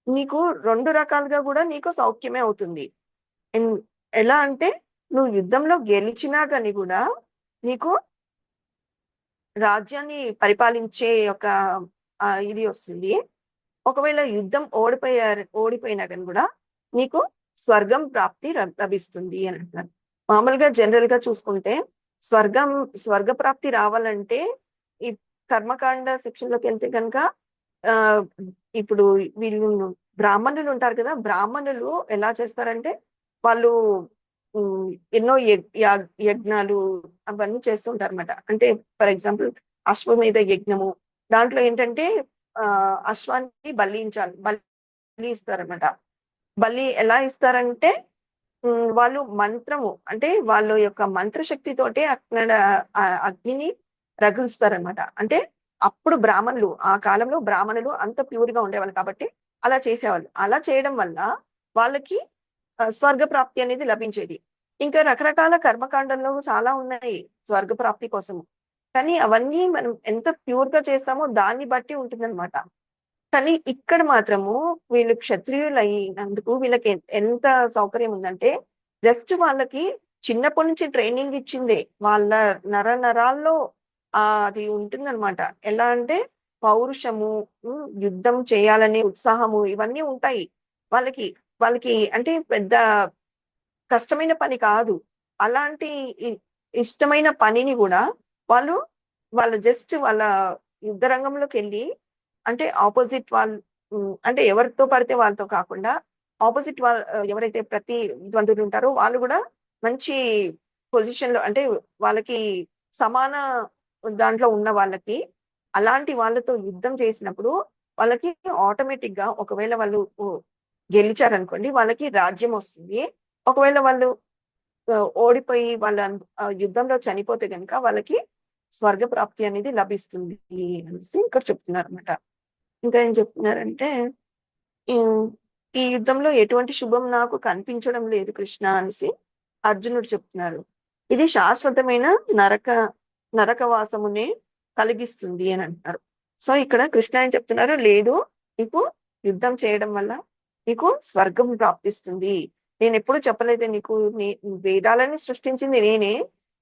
నీకు 2 రకాలుగా కూడా నీకు సౌఖ్యమే అవుతుంది. ఎలా అంటే నువ్వు యుద్ధంలో గెలిచినా కానీ కూడా నీకు రాజ్యాన్ని పరిపాలించే ఒక ఇది వస్తుంది. ఒకవేళ యుద్ధం ఓడిపోయినా కానీ కూడా నీకు స్వర్గం ప్రాప్తి లభిస్తుంది అని అంటున్నారు. మామూలుగా జనరల్ గా చూసుకుంటే స్వర్గ ప్రాప్తి రావాలంటే ఈ కర్మకాండ సెక్షన్ లోకి వెళ్తే కనుక ఇప్పుడు వీళ్ళు బ్రాహ్మణులు ఉంటారు కదా, బ్రాహ్మణులు ఎలా చేస్తారంటే వాళ్ళు ఎన్నో యజ్ఞాలు అవన్నీ చేస్తుంటారు అనమాట. అంటే ఫర్ ఎగ్జాంపుల్ అశ్వమేధ యజ్ఞము, దాంట్లో ఏంటంటే అశ్వాన్ని బలి ఇస్తారనమాట. బలి ఎలా ఇస్తారంటే వాళ్ళు మంత్రము అంటే వాళ్ళ యొక్క మంత్రశక్తితోటే అక్కడ అగ్నిని రగులుస్తారనమాట. అంటే అప్పుడు బ్రాహ్మణులు, ఆ కాలంలో బ్రాహ్మణులు అంత ప్యూర్ గా ఉండేవాళ్ళు కాబట్టి అలా చేసేవాళ్ళు. అలా చేయడం వల్ల వాళ్ళకి స్వర్గ ప్రాప్తి అనేది లభించేది. ఇంకా రకరకాల కర్మకాండంలో చాలా ఉన్నాయి స్వర్గ ప్రాప్తి కోసము. కానీ అవన్నీ మనం ఎంత ప్యూర్ గా చేస్తామో దాన్ని బట్టి ఉంటుందన్నమాట. కానీ ఇక్కడ మాత్రము వీళ్ళు క్షత్రియులు అయినందుకు వీళ్ళకి ఎంత సౌకర్యం ఉందంటే జస్ట్ వాళ్ళకి చిన్నప్పటి నుంచి ట్రైనింగ్ ఇచ్చిందే వాళ్ళ నరాల్లో అది ఉంటుందన్నమాట. ఎలా అంటే పౌరుషము, యుద్ధం చేయాలనే ఉత్సాహము ఇవన్నీ ఉంటాయి వాళ్ళకి. వాళ్ళకి అంటే పెద్ద కష్టమైన పని కాదు. అలాంటి ఇష్టమైన పనిని కూడా వాళ్ళు జస్ట్ వాళ్ళ యుద్ధ రంగంలోకి వెళ్ళి అంటే ఆపోజిట్ వాళ్ళు అంటే ఎవరితో పడితే వాళ్ళతో కాకుండా ఆపోజిట్ వాళ్ళు ఎవరైతే ప్రతిద్వందులు ఉంటారో వాళ్ళు కూడా మంచి పొజిషన్ లో అంటే వాళ్ళకి సమాన దాంట్లో ఉన్న వాళ్ళకి అలాంటి వాళ్ళతో యుద్ధం చేసినప్పుడు వాళ్ళకి ఆటోమేటిక్ గా ఒకవేళ వాళ్ళు గెలిచారనుకోండి వాళ్ళకి రాజ్యం వస్తుంది. ఒకవేళ వాళ్ళు ఓడిపోయి వాళ్ళ యుద్ధంలో చనిపోతే కనుక వాళ్ళకి స్వర్గ ప్రాప్తి అనేది లభిస్తుంది అనేసి ఇక్కడ చెప్తున్నారు అనమాట. ఇంకా ఏం చెప్తున్నారంటే ఈ యుద్ధంలో ఎటువంటి శుభం నాకు కనిపించడం లేదు కృష్ణ అనేసి అర్జునుడు చెప్తున్నారు. ఇది శాశ్వతమైన నరకవాసమునే కలిగిస్తుంది అని అంటున్నారు. సో ఇక్కడ కృష్ణ ఏం చెప్తున్నారు, లేదు నీకు యుద్ధం చేయడం వల్ల నీకు స్వర్గం ప్రాప్తిస్తుంది. నేను ఎప్పుడు చెప్పలేదు నీకు వేదాలని సృష్టించింది నేనే,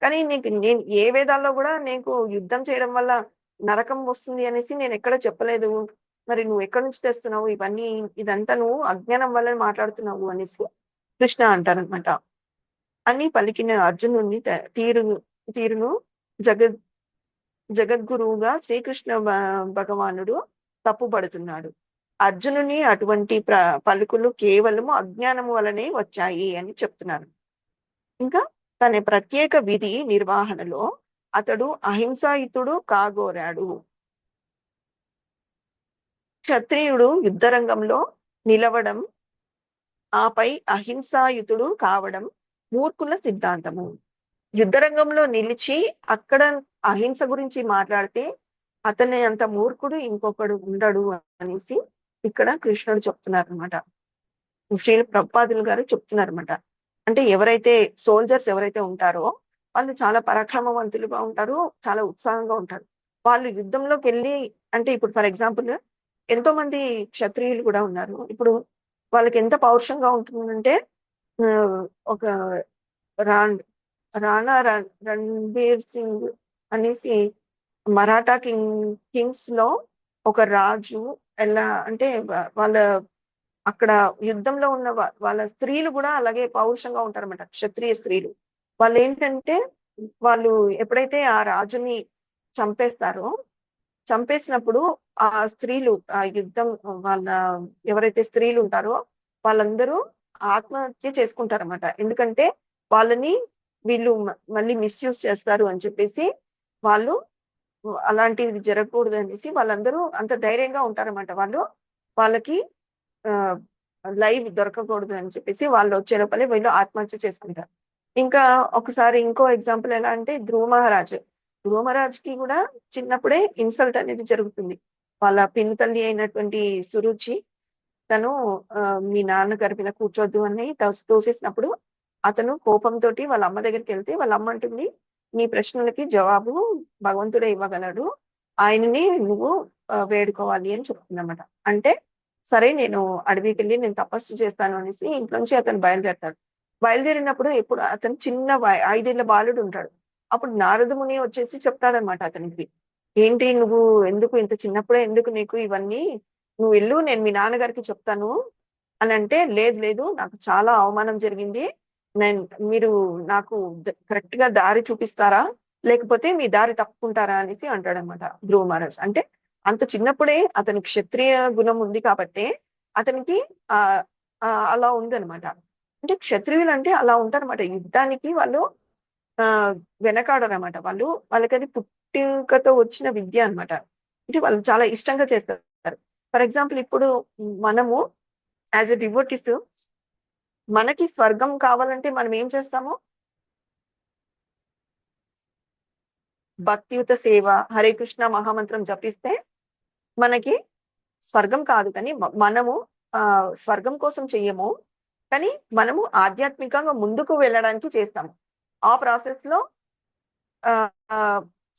కానీ నేను ఏ వేదాల్లో కూడా నీకు యుద్ధం చేయడం వల్ల నరకం వస్తుంది అనేసి నేను ఎక్కడ చెప్పలేదు. మరి నువ్వు ఎక్కడి నుంచి తెస్తున్నావు ఇవన్నీ, ఇదంతా నువ్వు అజ్ఞానం వల్ల మాట్లాడుతున్నావు అనేసి కృష్ణ అంటారనమాట. అని పలికిన అర్జునుడిని తీరును జగద్గురువుగా శ్రీకృష్ణ భగవానుడు తప్పుపడుతున్నాడు. అర్జునుని అటువంటి పలుకులు కేవలము అజ్ఞానము వలనే వచ్చాయి అని చెప్తున్నారు. ఇంకా తన ప్రత్యేక విధి నిర్వహణలో అతడు అహింసాయుతుడు కాగోరాడు. క్షత్రియుడు యుద్ధరంగంలో నిలవడం ఆపై అహింసాయుతుడు కావడం మూర్ఖుల సిద్ధాంతము. యుద్ధరంగంలో నిలిచి అక్కడ అహింస గురించి మాట్లాడితే అతని అంత మూర్ఖుడు ఇంకొకడు ఉండడు అనేసి ఇక్కడ కృష్ణుడు చెప్తున్నారు అనమాట. శ్రీల ప్రభుపాదులు గారు చెప్తున్నారు అనమాట. అంటే ఎవరైతే సోల్జర్స్ ఎవరైతే ఉంటారో వాళ్ళు చాలా పరాక్రమవంతులుగా ఉంటారు, చాలా ఉత్సాహంగా ఉంటారు. వాళ్ళు యుద్ధంలోకి వెళ్ళి అంటే ఇప్పుడు ఫర్ ఎగ్జాంపుల్ ఎంతో మంది క్షత్రియులు కూడా ఉన్నారు. ఇప్పుడు వాళ్ళకి ఎంత పౌరుషంగా ఉంటుందంటే ఒక రాణా రణ్బీర్ సింగ్ అనేసి మరాఠా కింగ్స్ లో ఒక రాజు ఎలా అంటే వాళ్ళ అక్కడ యుద్ధంలో ఉన్న వాళ్ళ స్త్రీలు కూడా అలాగే పౌరుషంగా ఉంటారన్నమాట. క్షత్రియ స్త్రీలు వాళ్ళు ఏంటంటే వాళ్ళు ఎప్పుడైతే ఆ రాజుని చంపేసినప్పుడు ఆ స్త్రీలు ఆ యుద్ధం వాళ్ళ ఎవరైతే స్త్రీలు ఉంటారో వాళ్ళందరూ ఆత్మహత్య చేసుకుంటారన్నమాట. ఎందుకంటే వాళ్ళని వీళ్ళు మళ్ళీ మిస్యూజ్ చేస్తారు అని చెప్పేసి వాళ్ళు అలాంటిది జరగకూడదు అనేసి వాళ్ళందరూ అంత ధైర్యంగా ఉంటారన్నమాట. వాళ్ళకి లైవ్ దొరకకూడదు అని చెప్పేసి వాళ్ళు వచ్చే లోపలే వీళ్ళు ఆత్మహత్య చేసుకుంటారు. ఇంకా ఒకసారి ఇంకో ఎగ్జాంపుల్ ఎలా అంటే ధ్రువ మహారాజ్కి కూడా చిన్నప్పుడే ఇన్సల్ట్ అనేది జరుగుతుంది. వాళ్ళ పిన్ తల్లి అయినటువంటి సురుచి తను మీ నాన్నగారి మీద కూర్చోద్దు అని తోసేసినప్పుడు అతను కోపంతో వాళ్ళ అమ్మ దగ్గరికి వెళ్తే వాళ్ళ అమ్మ అంటుంది, నీ ప్రశ్నలకి జవాబు భగవంతుడే ఇవ్వగలడు, ఆయనని నువ్వు వేడుకోవాలి అని చెప్తుంది అన్నమాట. అంటే సరే నేను అడవికి వెళ్ళి నేను తపస్సు చేస్తాను అనేసి ఇంట్లోంచి అతను బయలుదేరినప్పుడు ఎప్పుడు అతను చిన్న 5 ఏళ్ల బాలుడు ఉంటాడు. అప్పుడు నారద ముని వచ్చేసి చెప్తాడనమాట అతనికి, ఏంటి నువ్వు ఎందుకు ఇంత చిన్నప్పుడే ఎందుకు నీకు ఇవన్నీ, నువ్వు వెళ్ళు నేను మీ నాన్నగారికి చెప్తాను అని అంటే, లేదు నాకు చాలా అవమానం జరిగింది, మీరు నాకు కరెక్ట్ గా దారి చూపిస్తారా లేకపోతే మీ దారి తప్పుకుంటారా అనేసి అంటాడనమాట ధ్రువ మహారాజ్. అంటే అంత చిన్నప్పుడే అతని క్షత్రియ గుణం ఉంది కాబట్టి అతనికి అలా ఉందన్నమాట. అంటే క్షత్రియులు అంటే అలా ఉంటారన్నమాట. యుద్ధానికి వాళ్ళు వెనకాడరన్నమాట. వాళ్ళకి అది పుట్టుకతో వచ్చిన విద్య అన్నమాట. అంటే వాళ్ళు చాలా ఇష్టంగా చేస్తారు. ఫర్ ఎగ్జాంపుల్ ఇప్పుడు మనము యాజ్ ఎ డివోటీస్ మనకి స్వర్గం కావాలంటే మనం ఏం చేస్తాము, భక్తియుత సేవ హరే కృష్ణ మహామంత్రం జపిస్తే మనకి స్వర్గం కాదు. కానీ మనము స్వర్గం కోసం చెయ్యము, కానీ మనము ఆధ్యాత్మికంగా ముందుకు వెళ్ళడానికి చేస్తాము. ఆ ప్రాసెస్ లో ఆ ఆ,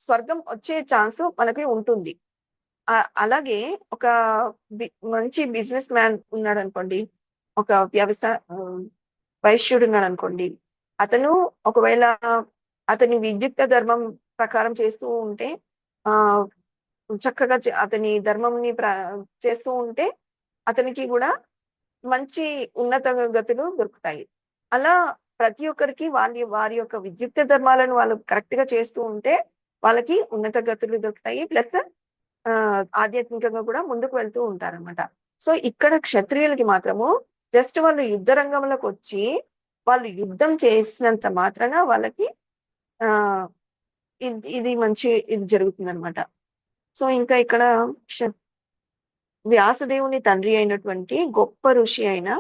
స్వర్గం వచ్చే ఛాన్స్ మనకి ఉంటుంది. అలాగే ఒక మంచి బిజినెస్ మ్యాన్ ఉన్నాడు అనుకోండి, ఒక వైశ్యుడు ఉన్నాడు అనుకోండి, అతను ఒకవేళ అతని విద్యుక్త ధర్మం ప్రకారం చేస్తూ ఉంటే, ఆ చక్కగా అతని ధర్మంని చేస్తూ ఉంటే అతనికి కూడా మంచి ఉన్నత గతులు దొరుకుతాయి. అలా ప్రతి ఒక్కరికి వారి యొక్క విద్యుక్త ధర్మాలను వాళ్ళు కరెక్ట్ గా చేస్తూ ఉంటే వాళ్ళకి ఉన్నత గతులు దొరుకుతాయి. ప్లస్ ఆధ్యాత్మికంగా కూడా ముందుకు వెళ్తూ ఉంటారన్నమాట. సో ఇక్కడ క్షత్రియులకి మాత్రము జస్ట్ వాళ్ళు యుద్ధ రంగంలోకి వచ్చి వాళ్ళు యుద్ధం చేసినంత మాత్రాన వాళ్ళకి ఆ ఇది ఇది జరుగుతుంది అనమాట. సో ఇంకా ఇక్కడ వ్యాసదేవుని తండ్రి అయినటువంటి గొప్ప ఋషి అయిన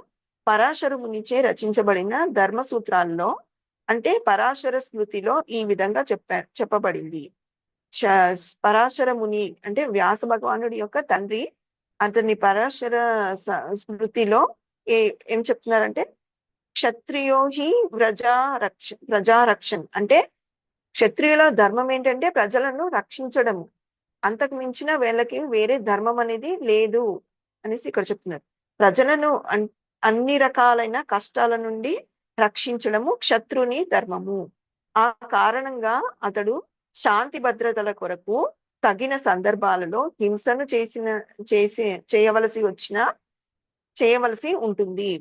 పరాశర మునిచే రచించబడిన ధర్మ సూత్రాల్లో అంటే పరాశర స్మృతిలో ఈ విధంగా చెప్పబడింది. పరాశర ముని అంటే వ్యాస భగవానుడి యొక్క తండ్రి, అతని పరాశర స్మృతిలో ఏం చెప్తున్నారంటే, క్షత్రియోహి ప్రజారక్షణ్ అంటే క్షత్రియుల ధర్మం ఏంటంటే ప్రజలను రక్షించడము, అంతకు మించిన వీళ్ళకి వేరే ధర్మం అనేది లేదు అనేసి ఇక్కడ చెప్తున్నారు. ప్రజలను అన్ని రకాలైన కష్టాల నుండి రక్షించడము క్షత్రుని ధర్మము. ఆ కారణంగా అతడు శాంతి భద్రతల కొరకు తగిన సందర్భాలలో హింసను చేయవలసి ఉంటుంది.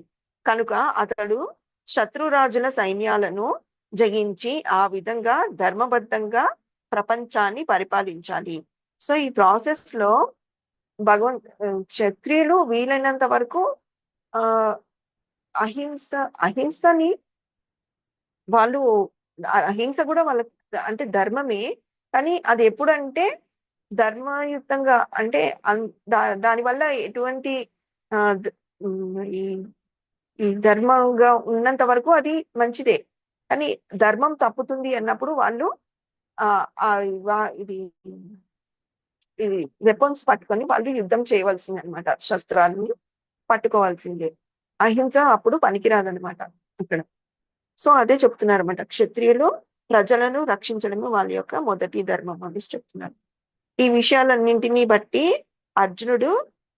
కనుక అతడు శత్రురాజుల సైన్యాలను జయించి ఆ విధంగా ధర్మబద్ధంగా ప్రపంచాన్ని పరిపాలించాలి. సో ఈ ప్రాసెస్ లో క్షత్రియులు వీలైనంత వరకు అహింసని వాళ్ళు, అహింస కూడా వాళ్ళ అంటే ధర్మమే, కానీ అది ఎప్పుడంటే ధర్మయుక్తంగా అంటే దానివల్ల ఎటువంటి ఈ ధర్మంగా ఉన్నంత వరకు అది మంచిదే. కానీ ధర్మం తప్పుతుంది అన్నప్పుడు వాళ్ళు ఇది వెపన్స్ పట్టుకొని వాళ్ళు యుద్ధం చేయవలసింది అనమాట, శస్త్రాలను పట్టుకోవాల్సిందే. అహింస అప్పుడు పనికిరాదనమాట ఇక్కడ. సో అదే చెప్తున్నారు అనమాట, క్షత్రియులు ప్రజలను రక్షించడమే వాళ్ళ యొక్క మొదటి ధర్మం అని చెప్తున్నారు. ఈ విషయాలన్నింటినీ బట్టి అర్జునుడు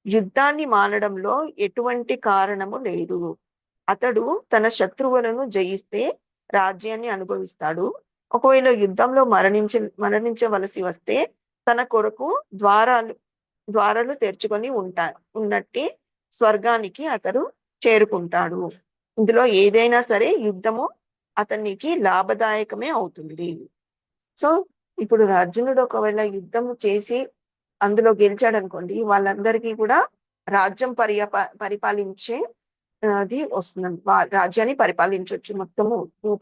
యుద్ధాన్ని మానడంలో ఎటువంటి కారణము లేదు. అతడు తన శత్రువులను జయిస్తే రాజ్యాన్ని అనుభవిస్తాడు. ఒకవేళ యుద్ధంలో మరణించవలసి వస్తే తన కొరకు ద్వారాలు తెరుచుకొని ఉన్నట్టే స్వర్గానికి అతడు చేరుకుంటాడు. ఇందులో ఏదైనా సరే యుద్ధము అతనికి లాభదాయకమే అవుతుంది. సో ఇప్పుడు అర్జునుడు ఒకవేళ యుద్ధం చేసి అందులో గెలిచాడు అనుకోండి, వాళ్ళందరికీ కూడా రాజ్యం పరిపాలించే అది వస్తుంది, రాజ్యాన్ని పరిపాలించవచ్చు, మొత్తము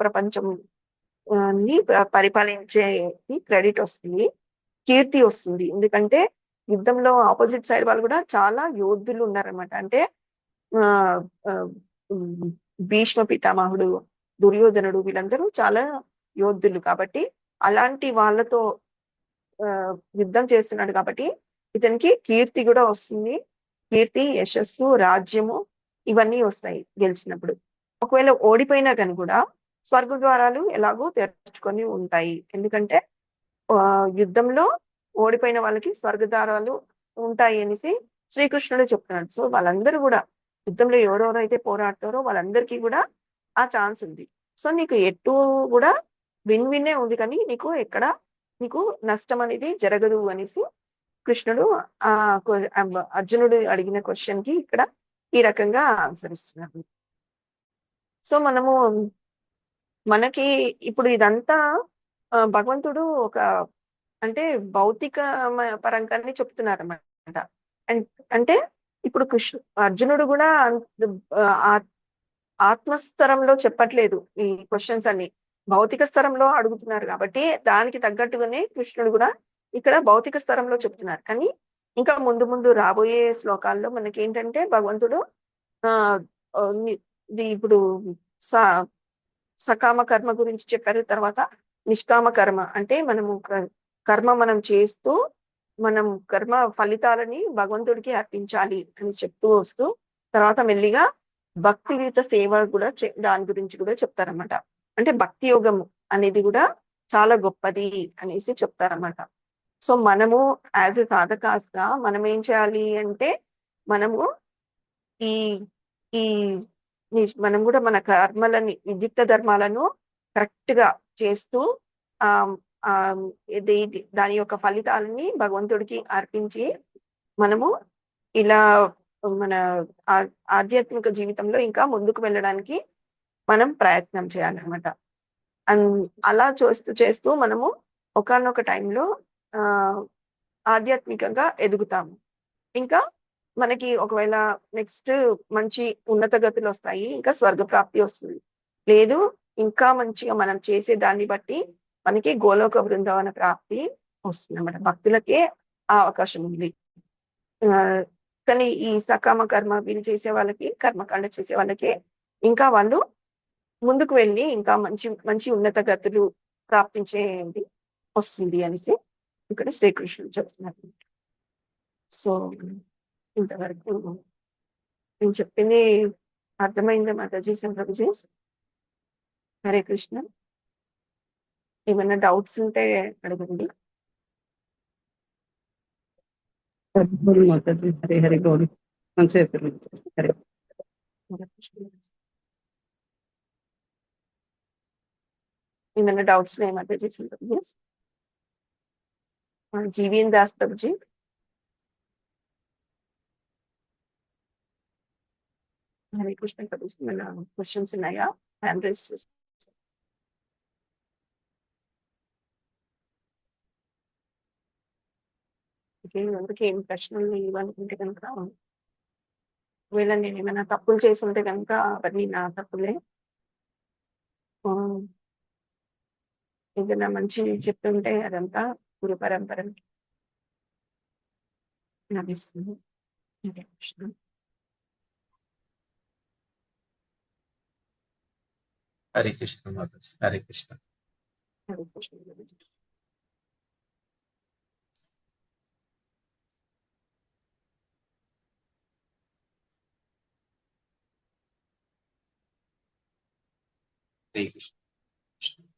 ప్రపంచం పరిపాలించే క్రెడిట్ వస్తుంది, కీర్తి వస్తుంది. ఎందుకంటే యుద్ధంలో ఆపోజిట్ సైడ్ వాళ్ళు కూడా చాలా యోధులు ఉన్నారనమాట. అంటే భీష్మ పితామహుడు, దుర్యోధనుడు వీళ్ళందరూ చాలా యోధులు కాబట్టి అలాంటి వాళ్ళతో యుద్ధం చేస్తున్నాడు కాబట్టి ఇతనికి కీర్తి కూడా వస్తుంది. కీర్తి, యశస్సు, రాజ్యము ఇవన్నీ వస్తాయి గెలిచినప్పుడు. ఒకవేళ ఓడిపోయినా కానీ కూడా స్వర్గ ద్వారాలు ఎలాగో తెరుచుకొని ఉంటాయి. ఎందుకంటే యుద్ధంలో ఓడిపోయిన వాళ్ళకి స్వర్గ ద్వారాలు ఉంటాయి అనేసి శ్రీకృష్ణుడు చెప్తున్నాడు. సో వాళ్ళందరూ కూడా యుద్ధంలో ఎవరెవరైతే పోరాడతారో వాళ్ళందరికీ కూడా ఆ ఛాన్స్ ఉంది. సో నీకు ఎటు కూడా విన్నే ఉంది, కానీ ఎక్కడ నీకు నష్టం అనేది జరగదు అనేసి కృష్ణుడు అర్జునుడు అడిగిన క్వశ్చన్ కి ఇక్కడ ఈ రకంగా ఆన్సర్ ఇస్తున్నాడు. సో మనకి ఇప్పుడు ఇదంతా భగవంతుడు ఒక అంటే భౌతిక పరంగానే చెప్తున్నారు అన్నమాట. అంటే ఇప్పుడు అర్జునుడు కూడా ఆత్మస్తరంలో చెప్పట్లేదు, ఈ క్వశ్చన్స్ అన్ని భౌతిక స్తరంలో అడుగుతున్నారు కాబట్టి దానికి తగ్గట్టుగానే కృష్ణుడు కూడా ఇక్కడ భౌతిక స్తరంలో చెప్తున్నారు. కానీ ఇంకా ముందు రాబోయే శ్లోకాల్లో మనకి ఏంటంటే భగవంతుడు ఇప్పుడు సకామ కర్మ గురించి చెప్పారు. తర్వాత నిష్కామ కర్మ అంటే మనం చేస్తూ మనం కర్మ ఫలితాలని భగవంతుడికి అర్పించాలి అని చెప్తూ వస్తూ తర్వాత మెల్లిగా భక్తియుత సేవ కూడా దాని గురించి కూడా చెప్తారన్నమాట. అంటే భక్తి యోగం అనేది కూడా చాలా గొప్పది అనేసి చెప్తారన్నమాట. సో మనము యాజ్ ఎ సాధకాస్గా మనం ఏం చేయాలి అంటే మనము ఈ ఈ మనం కూడా మన కర్మలని విద్యుక్త ధర్మాలను కరెక్ట్ గా చేస్తూ ఆ ఆ దాని యొక్క ఫలితాలని భగవంతుడికి అర్పించి మనము ఇలా మన ఆధ్యాత్మిక జీవితంలో ఇంకా ముందుకు వెళ్ళడానికి మనం ప్రయత్నం చేయాలన్నమాట. అలా చేస్తూ మనము ఒకానొక టైంలో ఆధ్యాత్మికంగా ఎదుగుతాము. ఇంకా మనకి ఒకవేళ నెక్స్ట్ మంచి ఉన్నత గతులు వస్తాయి, ఇంకా స్వర్గ ప్రాప్తి వస్తుంది. లేదు ఇంకా మంచిగా మనం చేసే దాన్ని బట్టి మనకి గోలోక బృందావన ప్రాప్తి వస్తుంది అన్నమాట. భక్తులకే ఆ అవకాశం ఉంది. కానీ ఈ సకామ కర్మ వీళ్ళు చేసే వాళ్ళకి, కర్మకాండ చేసే వాళ్ళకి ఇంకా వాళ్ళు ముందుకు వెళ్ళి ఇంకా మంచి మంచి ఉన్నత గతులు ప్రాప్తించేది వస్తుంది అనేసి ఇక్కడ శ్రీకృష్ణుడు చెప్తున్నారు. సో ఇంతవరకు నేను చెప్పింది అర్థమైందా మాతాజీ, ప్రభుజీ? హరే కృష్ణ. ఏమైనా డౌట్స్ ఉంటే అడగండి. మాతాజీ హరి హరి గౌరీ మంచిగా చెప్పారు. హరి ఏమైనా డౌట్స్ లేవు మాతాజీ, ప్రభుజీ? జీవీఎన్ దాస్ ప్రభుజీ. హరే కృష్ణ ప్రభుజీ, ఏమైనా క్వశ్చన్స్ ఉన్నాయా? హ్యాండ్ రైస్ చేసి ఎవరికి ఏం ప్రశ్నలు ఇవ్వాలనుకుంటే కనుక, ఒకవేళ నేను ఏమైనా తప్పులు చేసి ఉంటే కనుక అవన్నీ నా తప్పులే. ఏదైనా మంచి చెప్తుంటే అదంతా గురు పరంపర లభిస్తుంది. హరే కృష్ణ. హరే కృష్ణ మాతాజీ, హరే కృష్ణ. హరే కృష్ణ ప్రభుజీ. హరే కృష్ణ.